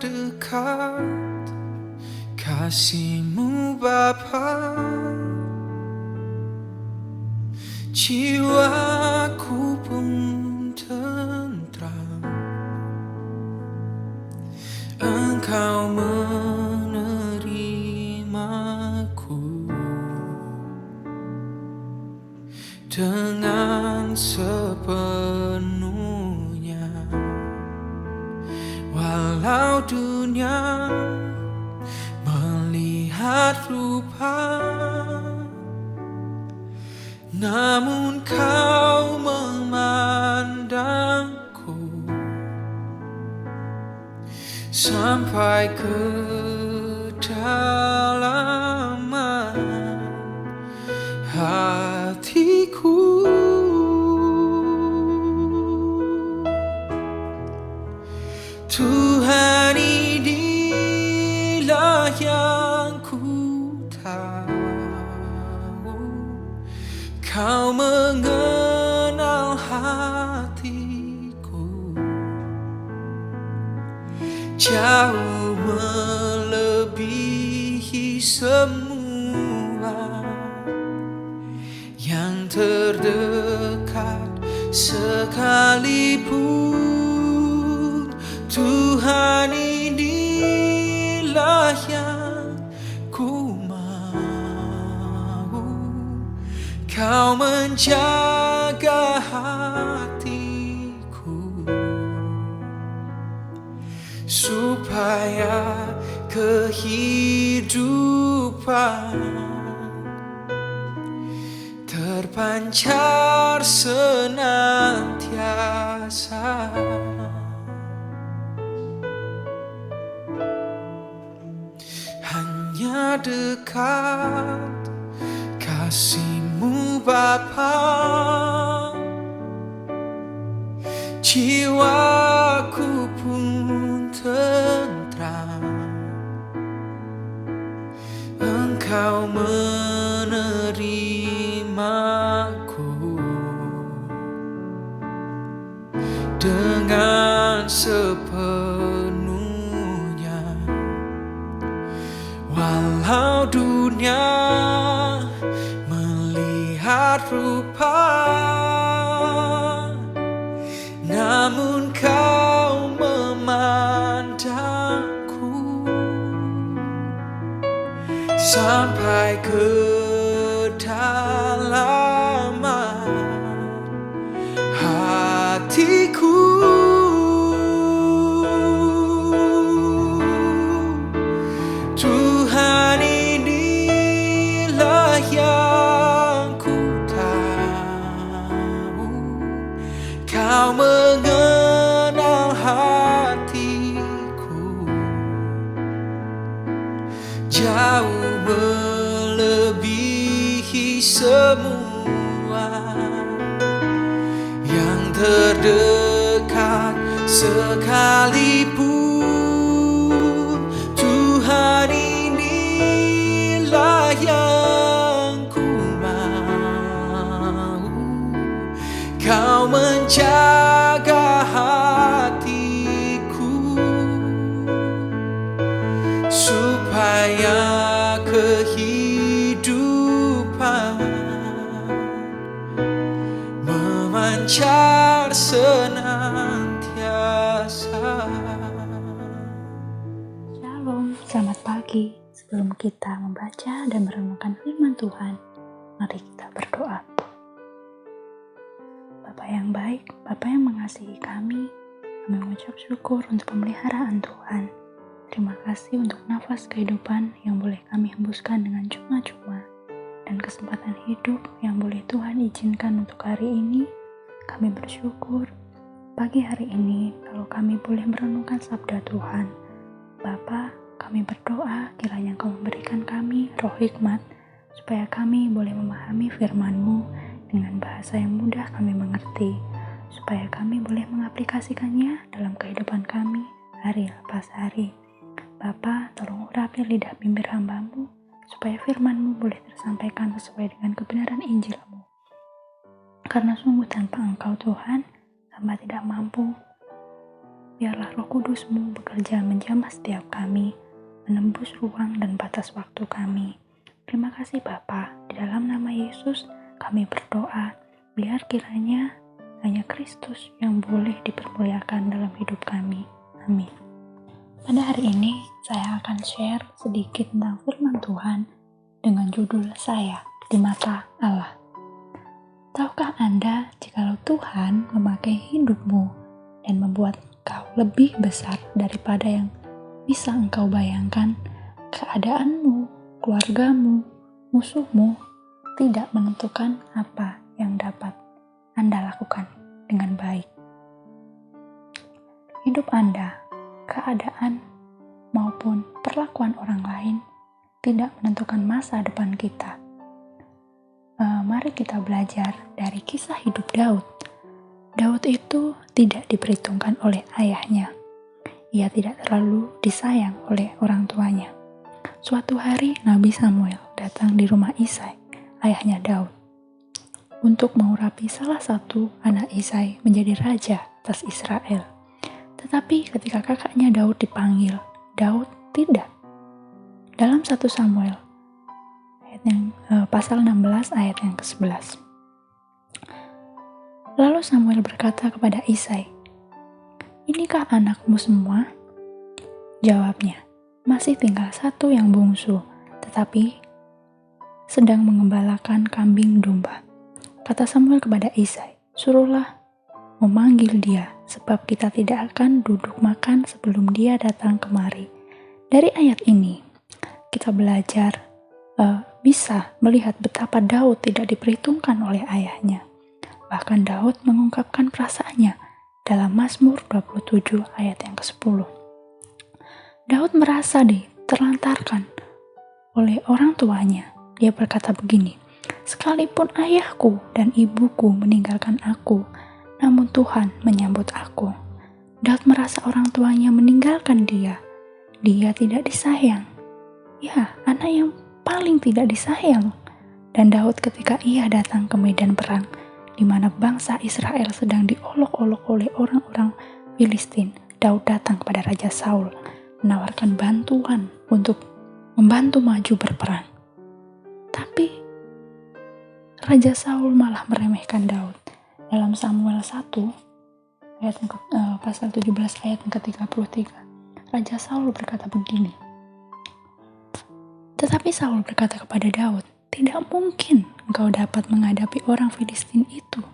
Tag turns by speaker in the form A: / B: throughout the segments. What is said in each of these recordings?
A: dekat kasih-Mu Bapa, jiwaku pun tentram. Engkau menerimaku dengan sepenuhnya, walau dunia melihat rupa, namun Kau memandangku sampai kedalaman hatiku. Tuhan, inilah yang ku tahu, Kau mengenal hatiku jauh melebihi semua yang terdekat sekalipun. Tuhan, inilah yang ku mau, Kau menjaga hatiku supaya kehidupan terpancar senantiasa. Hanya dekat kasih-Mu Bapa, jiwaku pun tentram. Engkau menerimaku dengan sepenuhnya, walau dunia melihat rupa, namun Kau memandangku sampai kedalaman hatiku. Tuhan, inilah yang ku tahu, Kau mengenal hatiku jauh melebihi semua yang terdekat sekalipun. Tuhan, inilah yang ku mau, Kau menjaga hatiku supaya kehidupan memancar senantiasa.
B: Shalom, selamat pagi. Sebelum kita membaca dan merenungkan firman Tuhan, mari kita berdoa. Bapa yang baik, Bapa yang mengasihi kami mengucap syukur untuk pemeliharaan Tuhan. Terima kasih untuk nafas kehidupan yang boleh kami hembuskan dengan cuma-cuma, dan kesempatan hidup yang boleh Tuhan izinkan untuk hari ini. Kami bersyukur pagi hari ini kalau kami boleh merenungkan sabda Tuhan. Bapa, kami berdoa kiranya Engkau memberikan kami roh hikmat, supaya kami boleh memahami firman-Mu dengan bahasa yang mudah kami mengerti, supaya kami boleh mengaplikasikannya dalam kehidupan kami hari lepas hari. Bapa, tolong urapi lidah bibir hamba-Mu, supaya firman-Mu boleh tersampaikan sesuai dengan kebenaran Injil-Mu. Karena sungguh tanpa Engkau Tuhan, hamba tidak mampu. biarlah Roh Kudus-Mu bekerja menjamah setiap kami, menembus ruang dan batas waktu kami. Terima kasih Bapa, di dalam nama Yesus kami berdoa, biar kiranya hanya Kristus yang boleh dipermuliakan dalam hidup kami. Amin. Pada hari ini, saya akan share sedikit tentang firman Tuhan dengan judul Saya di Mata Allah. Tahukah Anda jikalau Tuhan memakai hidupmu dan membuat engkau lebih besar daripada yang bisa engkau bayangkan, keadaanmu, keluargamu, musuhmu tidak menentukan apa yang dapat Anda lakukan dengan baik. Hidup Anda, keadaan, maupun perlakuan orang lain tidak menentukan masa depan kita. Mari kita belajar dari kisah hidup Daud. Daud itu tidak diperhitungkan oleh ayahnya. Ia tidak terlalu disayang oleh orang tuanya. Suatu hari Nabi Samuel datang di rumah Isai, ayahnya Daud, untuk mengurapi salah satu anak Isai menjadi raja atas Israel. Tetapi ketika kakaknya Daud dipanggil, Daud tidak. Dalam 1 Samuel pasal 16 ayat yang ke-11. Lalu Samuel berkata kepada Isai, "Inikah anakmu semua?" Jawabnya, "Masih tinggal satu yang bungsu, tetapi sedang mengembalakan kambing domba." Kata Samuel kepada Isai, "Suruhlah memanggil dia, sebab kita tidak akan duduk makan sebelum dia datang kemari." Dari ayat ini, kita belajar bisa melihat betapa Daud tidak diperhitungkan oleh ayahnya. Bahkan Daud mengungkapkan perasaannya dalam Mazmur 27 ayat yang ke-10. Daud merasa diterlantarkan oleh orang tuanya. Dia berkata begini, "Sekalipun ayahku dan ibuku meninggalkan aku, namun Tuhan menyambut aku." Daud merasa orang tuanya meninggalkan dia. Dia tidak disayang. Ya, anak yang paling tidak disayang. Dan Daud ketika ia datang ke medan perang, di mana bangsa Israel sedang diolok-olok oleh orang-orang Filistin, Daud datang kepada Raja Saul, menawarkan bantuan untuk membantu maju berperang. Tapi Raja Saul malah meremehkan Daud. Dalam Samuel 1 ayat pasal 17 ayat yang ke-33, Raja Saul berkata begini, tetapi Saul berkata kepada Daud, "Tidak mungkin engkau dapat menghadapi orang Filistin itu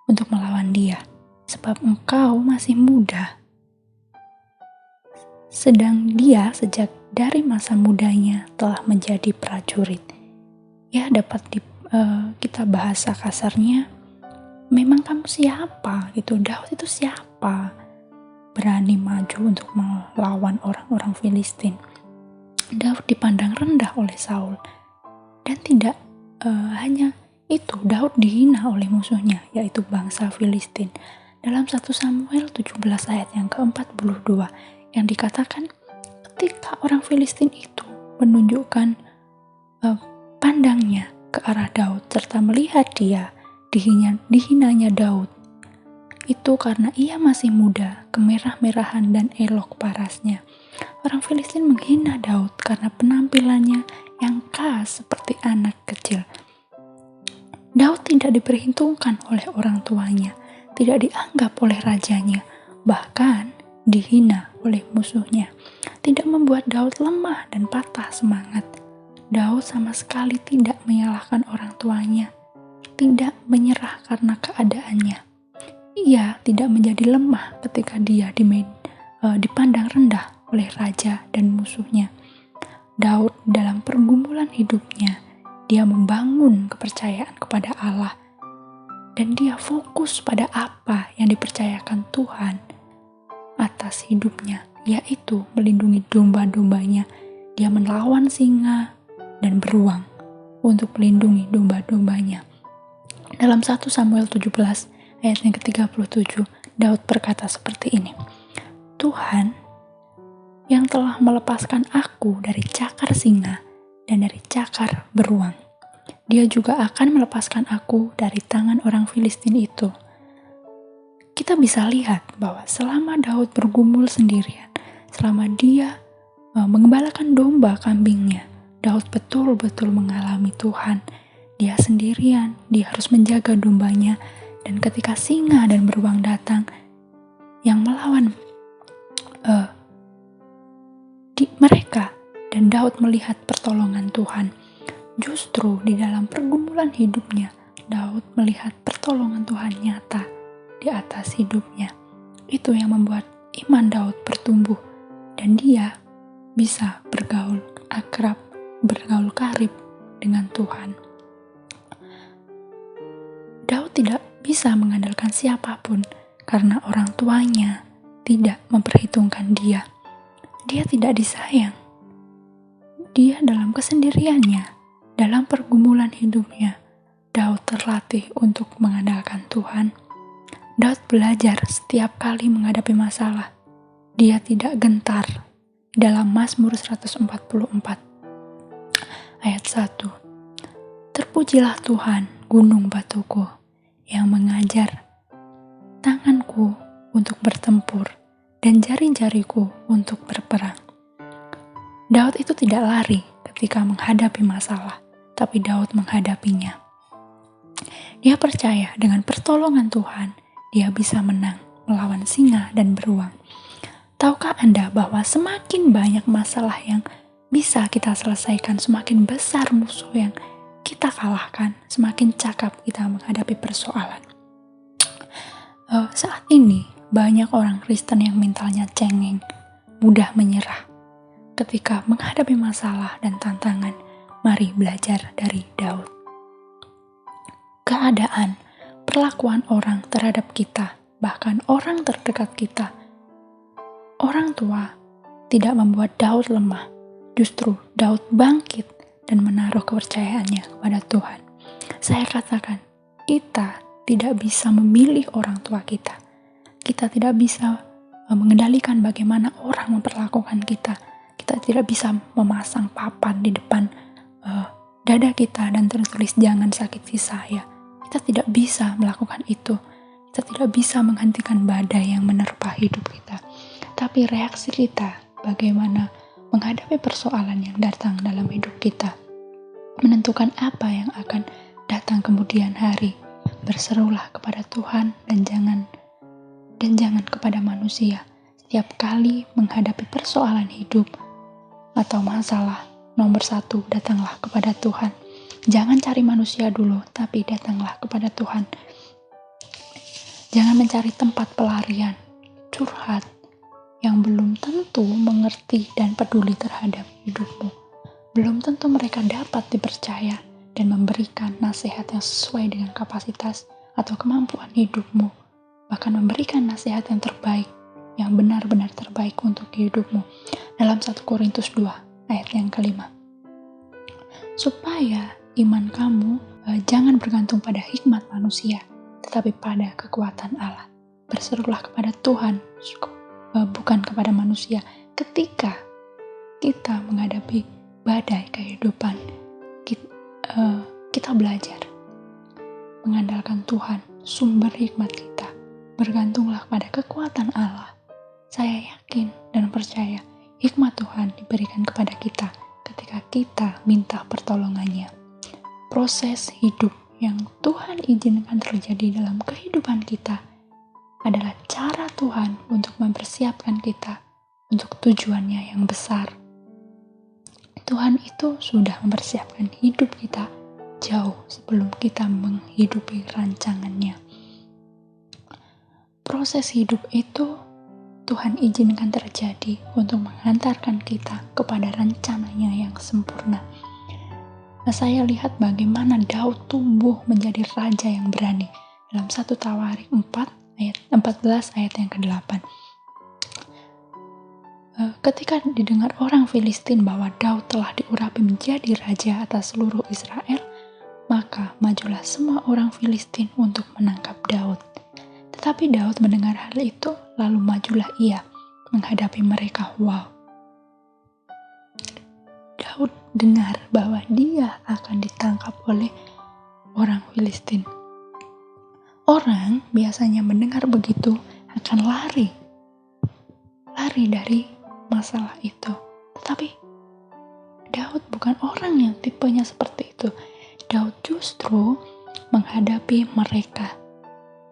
B: untuk melawan dia, sebab engkau masih muda. Sedang dia sejak dari masa mudanya telah menjadi prajurit." Ya, dapat kita bahasa kasarnya, memang kamu siapa? Gitu, Daud itu siapa? Berani maju untuk melawan orang-orang Filistin. Daud dipandang rendah oleh Saul. Dan tidak hanya itu, Daud dihina oleh musuhnya, yaitu bangsa Filistin. Dalam 1 Samuel 17 ayat yang ke-42, yang dikatakan ketika orang Filistin itu menunjukkan pandangnya ke arah Daud, serta melihat dia dihinanya Daud, itu karena ia masih muda, kemerah-merahan dan elok parasnya. Orang Filistin menghina Daud karena penampilannya yang khas seperti anak kecil. Daud tidak diperhitungkan oleh orang tuanya, tidak dianggap oleh rajanya, bahkan dihina oleh musuhnya. Tidak membuat Daud lemah dan patah semangat. Daud sama sekali tidak menyalahkan orang tuanya, tidak menyerah karena keadaannya. Ia tidak menjadi lemah ketika dia dipandang rendah oleh raja dan musuhnya. Daud dalam pergumulan hidupnya, dia membangun kepercayaan kepada Allah dan dia fokus pada apa yang dipercayakan Tuhan atas hidupnya, yaitu melindungi domba-dombanya. Dia melawan singa dan beruang untuk melindungi domba-dombanya. Dalam 1 Samuel 17 ayat yang ke-37, Daud berkata seperti ini, "Tuhan yang telah melepaskan aku dari cakar singa dan dari cakar beruang, Dia juga akan melepaskan aku dari tangan orang Filistin itu." kita bisa lihat bahwa selama Daud bergumul sendirian, selama dia mengembalakan domba kambingnya, Daud betul-betul mengalami Tuhan. Dia sendirian, dia harus menjaga dombanya, dan ketika singa dan beruang datang yang melawan mereka, dan Daud melihat pertolongan Tuhan. Justru di dalam pergumulan hidupnya, Daud melihat pertolongan Tuhan nyata di atas hidupnya. Itu yang membuat iman Daud bertumbuh, dan dia bisa bergaul akrab, bergaul karib dengan Tuhan. Daud tidak bisa mengandalkan siapapun karena orang tuanya tidak memperhitungkan dia. Dia tidak disayang. Dia dalam kesendiriannya, dalam pergumulan hidupnya, Daud terlatih untuk mengandalkan Tuhan. Daud belajar setiap kali menghadapi masalah. Dia tidak gentar. Dalam Mazmur 144 ayat 1. Terpujilah Tuhan, gunung batuku, yang mengajar tanganku untuk bertempur dan jari-jariku untuk berperang. Daud itu tidak lari ketika menghadapi masalah, tapi Daud menghadapinya. Dia percaya dengan pertolongan Tuhan, dia bisa menang melawan singa dan beruang. Tahukah Anda bahwa semakin banyak masalah yang bisa kita selesaikan, semakin besar musuh yang kita kalahkan, semakin cakap kita menghadapi persoalan. Saat ini, banyak orang Kristen yang mentalnya cengeng, mudah menyerah. Ketika menghadapi masalah dan tantangan, mari belajar dari Daud. Keadaan, perlakuan orang terhadap kita, bahkan orang terdekat kita, orang tua, tidak membuat Daud lemah. Justru Daud bangkit dan menaruh kepercayaannya kepada Tuhan. Saya katakan, kita tidak bisa memilih orang tua kita. Kita tidak bisa mengendalikan bagaimana orang memperlakukan kita. Kita tidak bisa memasang papan di depan dada kita dan tertulis jangan sakiti saya. Kita tidak bisa melakukan itu. Kita tidak bisa menghentikan badai yang menerpa hidup kita. Tapi reaksi kita, bagaimana menghadapi persoalan yang datang dalam hidup kita, menentukan apa yang akan datang kemudian hari. Berserulah kepada Tuhan dan jangan kepada manusia. Setiap kali menghadapi persoalan hidup atau masalah, nomor 1, datanglah kepada Tuhan. Jangan cari manusia dulu, tapi datanglah kepada Tuhan. Jangan mencari tempat pelarian, curhat, yang belum tentu mengerti dan peduli terhadap hidupmu. Belum tentu mereka dapat dipercaya dan memberikan nasihat yang sesuai dengan kapasitas atau kemampuan hidupmu. Bahkan memberikan nasihat yang terbaik, yang benar-benar terbaik untuk hidupmu. Dalam 1 Korintus 2 ayat yang kelima. Supaya iman kamu jangan bergantung pada hikmat manusia, tetapi pada kekuatan Allah. Berserulah kepada Tuhan, bukan kepada manusia. Ketika kita menghadapi badai kehidupan, kita belajar mengandalkan Tuhan, sumber hikmat kita. Bergantunglah pada kekuatan Allah. Saya yakin dan percaya hikmat Tuhan diberikan kepada kita ketika kita minta pertolongannya. Proses hidup yang Tuhan izinkan terjadi dalam kehidupan kita adalah cara Tuhan untuk mempersiapkan kita untuk tujuannya yang besar. Tuhan itu sudah mempersiapkan hidup kita jauh sebelum kita menghidupi rancangannya. Proses hidup itu Tuhan izinkan terjadi untuk menghantarkan kita kepada rencananya yang sempurna. Nah, saya lihat bagaimana Daud tumbuh menjadi raja yang berani dalam 1 Tawarik 14 ayat yang ke-8. Ketika didengar orang Filistin bahwa Daud telah diurapi menjadi raja atas seluruh Israel, maka majulah semua orang Filistin untuk menangkap Daud. Tetapi Daud mendengar hal itu, lalu majulah ia menghadapi mereka. Wow. Daud dengar bahwa dia akan ditangkap oleh orang Filistin. Orang biasanya mendengar begitu akan lari dari masalah itu. Tetapi Daud bukan orang yang tipenya seperti itu. Daud justru menghadapi mereka.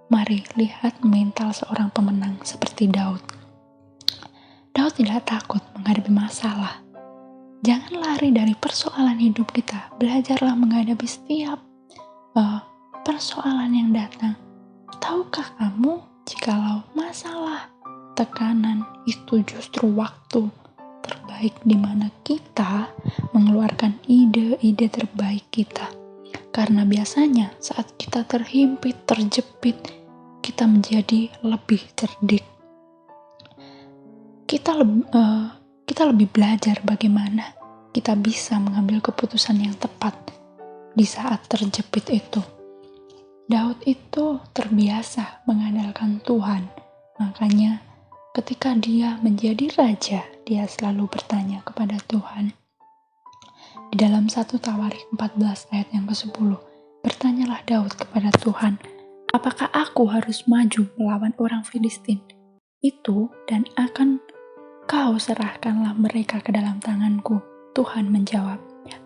B: Mari lihat mental seorang pemenang seperti Daud. Daud tidak takut menghadapi masalah. Jangan lari dari persoalan hidup kita. Belajarlah menghadapi setiap persoalan yang datang. Tahukah kamu jikalau masalah, tekanan itu justru waktu terbaik di mana kita mengeluarkan ide-ide terbaik kita. Karena biasanya saat kita terhimpit, terjepit, kita menjadi lebih cerdik. Kita lebih belajar bagaimana kita bisa mengambil keputusan yang tepat di saat terjepit itu. Daud itu terbiasa mengandalkan Tuhan. Makanya ketika dia menjadi raja, dia selalu bertanya kepada Tuhan. Di dalam 1 Tawarik 14 ayat yang ke-10, bertanyalah Daud kepada Tuhan, apakah aku harus maju melawan orang Filistin itu dan akan kau serahkanlah mereka ke dalam tanganku? Tuhan menjawab,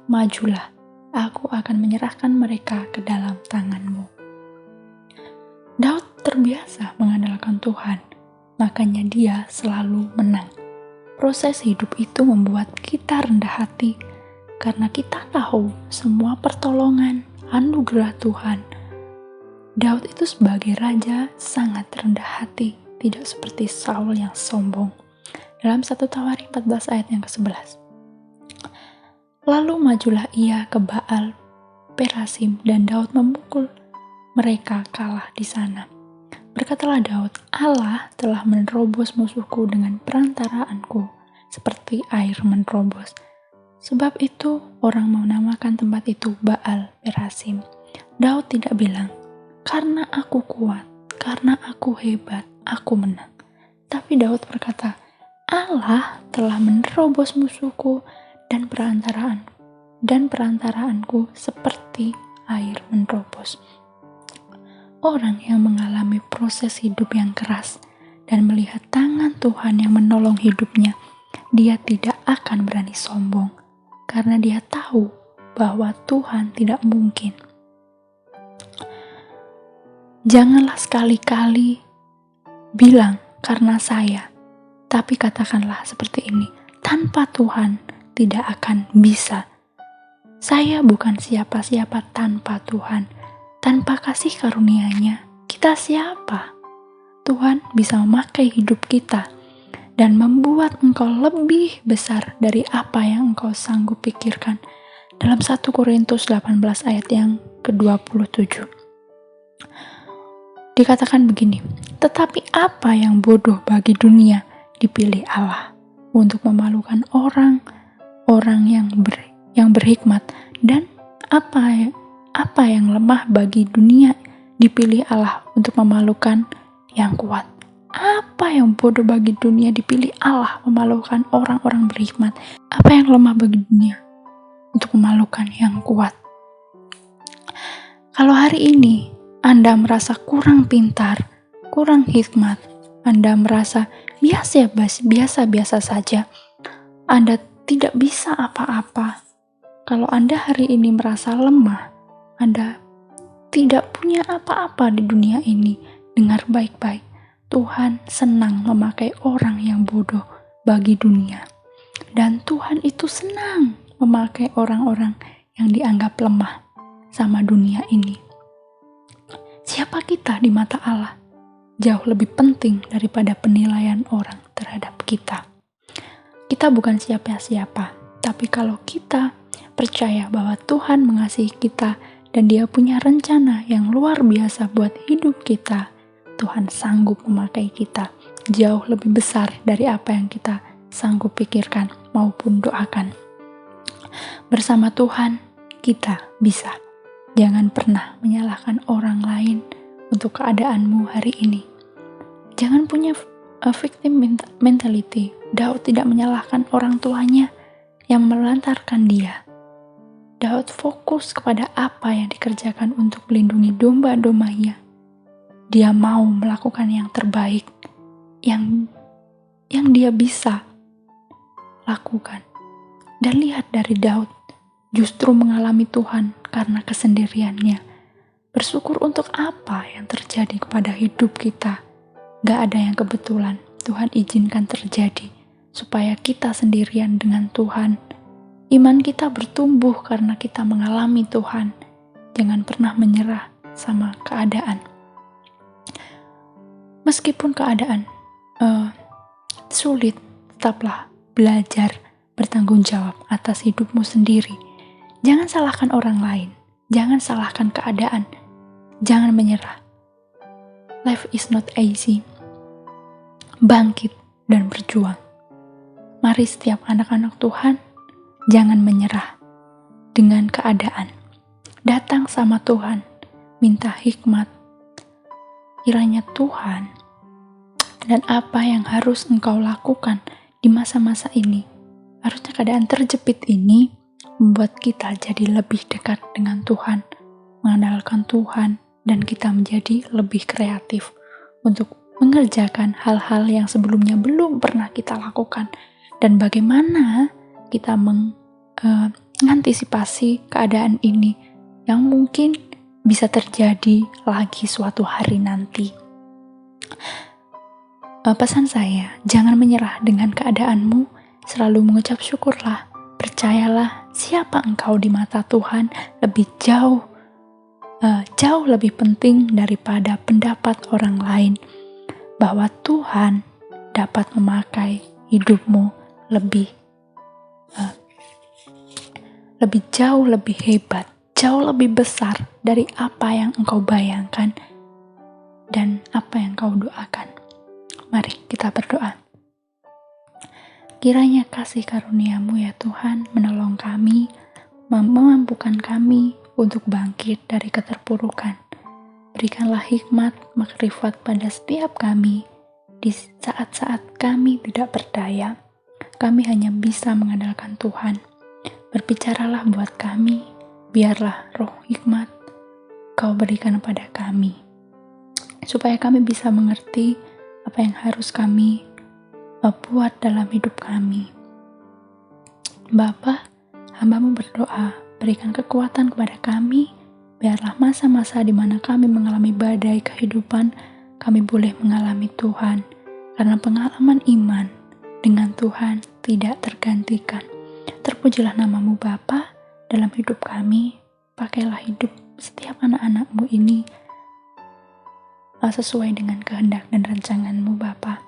B: majulah, aku akan menyerahkan mereka ke dalam tanganmu. Daud terbiasa mengandalkan Tuhan, makanya dia selalu menang. Proses hidup itu membuat kita rendah hati, karena kita tahu semua pertolongan, anugerah Tuhan. Daud itu sebagai raja sangat rendah hati, tidak seperti Saul yang sombong. Dalam 1 Tawarik 14 ayat yang ke-11. Lalu majulah ia ke Baal Perasim dan Daud memukul mereka kalah di sana. Berkatalah Daud, Allah telah menerobos musuhku dengan perantaraanku, seperti air menerobos. Sebab itu orang menamakan tempat itu Baal Perasim. Daud tidak bilang, karena aku kuat, karena aku hebat, aku menang. Tapi Daud berkata, Allah telah menerobos musuhku dan perantaraanku seperti air menerobos. Orang yang mengalami proses hidup yang keras dan melihat tangan Tuhan yang menolong hidupnya, dia tidak akan berani sombong karena dia tahu bahwa Tuhan tidak mungkin. Janganlah sekali-kali bilang karena saya, tapi katakanlah seperti ini, tanpa Tuhan tidak akan bisa. Saya bukan siapa-siapa tanpa Tuhan. Tanpa kasih karunia-Nya, kita siapa? Tuhan bisa memakai hidup kita dan membuat engkau lebih besar dari apa yang engkau sanggup pikirkan. Dalam 1 Korintus 18 ayat yang ke-27. Dikatakan begini, tetapi apa yang bodoh bagi dunia dipilih Allah untuk memalukan orang yang berhikmat, dan apa yang lemah bagi dunia dipilih Allah untuk memalukan yang kuat. Apa yang bodoh bagi dunia dipilih Allah memalukan orang-orang berhikmat. Apa yang lemah bagi dunia untuk memalukan yang kuat. Kalau hari ini Anda merasa kurang pintar, kurang hikmat, Anda merasa biasa-biasa saja, Anda tidak bisa apa-apa. Kalau Anda hari ini merasa lemah, Anda tidak punya apa-apa di dunia ini, dengar baik-baik. Tuhan senang memakai orang yang bodoh bagi dunia. Dan Tuhan itu senang memakai orang-orang yang dianggap lemah sama dunia ini. Siapa kita di mata Allah? Jauh lebih penting daripada penilaian orang terhadap kita. Kita bukan siapa-siapa, tapi kalau kita percaya bahwa Tuhan mengasihi kita dan Dia punya rencana yang luar biasa buat hidup kita, Tuhan sanggup memakai kita jauh lebih besar dari apa yang kita sanggup pikirkan maupun doakan. Bersama Tuhan, kita bisa. Jangan pernah menyalahkan orang lain untuk keadaanmu hari ini. Jangan punya victim mentality. Daud tidak menyalahkan orang tuanya yang melantarkan dia. Daud fokus kepada apa yang dikerjakan untuk melindungi domba-dombanya. dia mau melakukan yang terbaik, yang dia bisa lakukan. Dan lihat dari Daud, justru mengalami Tuhan karena kesendiriannya. Bersyukur untuk apa yang terjadi kepada hidup kita. Gak ada yang kebetulan, Tuhan izinkan terjadi supaya kita sendirian dengan Tuhan. Iman kita bertumbuh karena kita mengalami Tuhan. Jangan pernah menyerah sama keadaan. Meskipun keadaan sulit, tetaplah belajar bertanggung jawab atas hidupmu sendiri. Jangan salahkan orang lain, jangan salahkan keadaan, jangan menyerah. Life is not easy. Bangkit dan berjuang. Mari setiap anak-anak Tuhan, jangan menyerah dengan keadaan. Datang sama Tuhan, minta hikmat. Kiranya Tuhan dan apa yang harus engkau lakukan di masa-masa ini, harusnya keadaan terjepit ini membuat kita jadi lebih dekat dengan Tuhan, mengandalkan Tuhan, dan kita menjadi lebih kreatif untuk mengerjakan hal-hal yang sebelumnya belum pernah kita lakukan, dan bagaimana kita mengantisipasi keadaan ini yang mungkin bisa terjadi lagi suatu hari nanti. Pesan saya, jangan menyerah dengan keadaanmu, selalu mengucap syukurlah, percayalah siapa engkau di mata Tuhan lebih jauh lebih penting daripada pendapat orang lain, bahwa Tuhan dapat memakai hidupmu lebih jauh lebih hebat, jauh lebih besar dari apa yang engkau bayangkan dan apa yang engkau doakan. Mari kita berdoa. Kiranya kasih karunia-Mu ya Tuhan menolong kami, memampukan kami untuk bangkit dari keterpurukan. Berikanlah hikmat, makrifat pada setiap kami di saat-saat kami tidak berdaya. Kami hanya bisa mengandalkan Tuhan. Berbicaralah buat kami, biarlah roh hikmat Kau berikan pada kami, supaya kami bisa mengerti apa yang harus kami buat dalam hidup kami. Bapa, hamba-Mu berdoa, berikan kekuatan kepada kami, biarlah masa-masa di mana kami mengalami badai kehidupan, kami boleh mengalami Tuhan, karena pengalaman iman dengan Tuhan tidak tergantikan. Terpujilah nama-Mu Bapa dalam hidup kami, pakailah hidup setiap anak-anak-Mu ini sesuai dengan kehendak dan rancangan-Mu Bapa.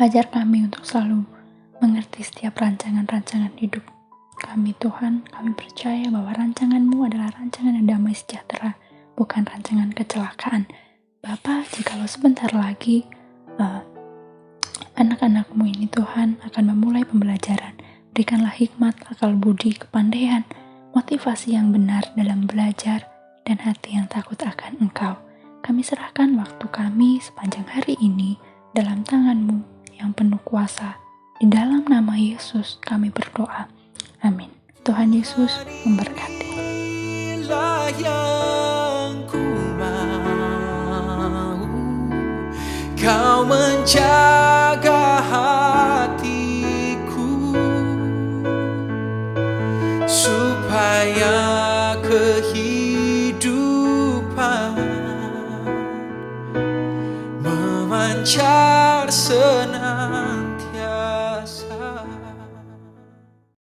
B: Ajar kami untuk selalu mengerti setiap rancangan-rancangan hidup kami Tuhan. Kami percaya bahwa rancangan-Mu adalah rancangan yang damai sejahtera, bukan rancangan kecelakaan. Bapa, jikalau sebentar lagi anak-anak-Mu ini Tuhan akan memulai pembelajaran, berikanlah hikmat, akal budi, kepandaian, motivasi yang benar dalam belajar, dan hati yang takut akan Engkau. Kami serahkan waktu kami sepanjang hari ini dalam tangan-Mu yang penuh kuasa. Di dalam nama Yesus kami berdoa. Amin. Tuhan Yesus memberkati.
A: Yang ku mau, Kau menjaga hatiku, supaya kehidupan memancar senang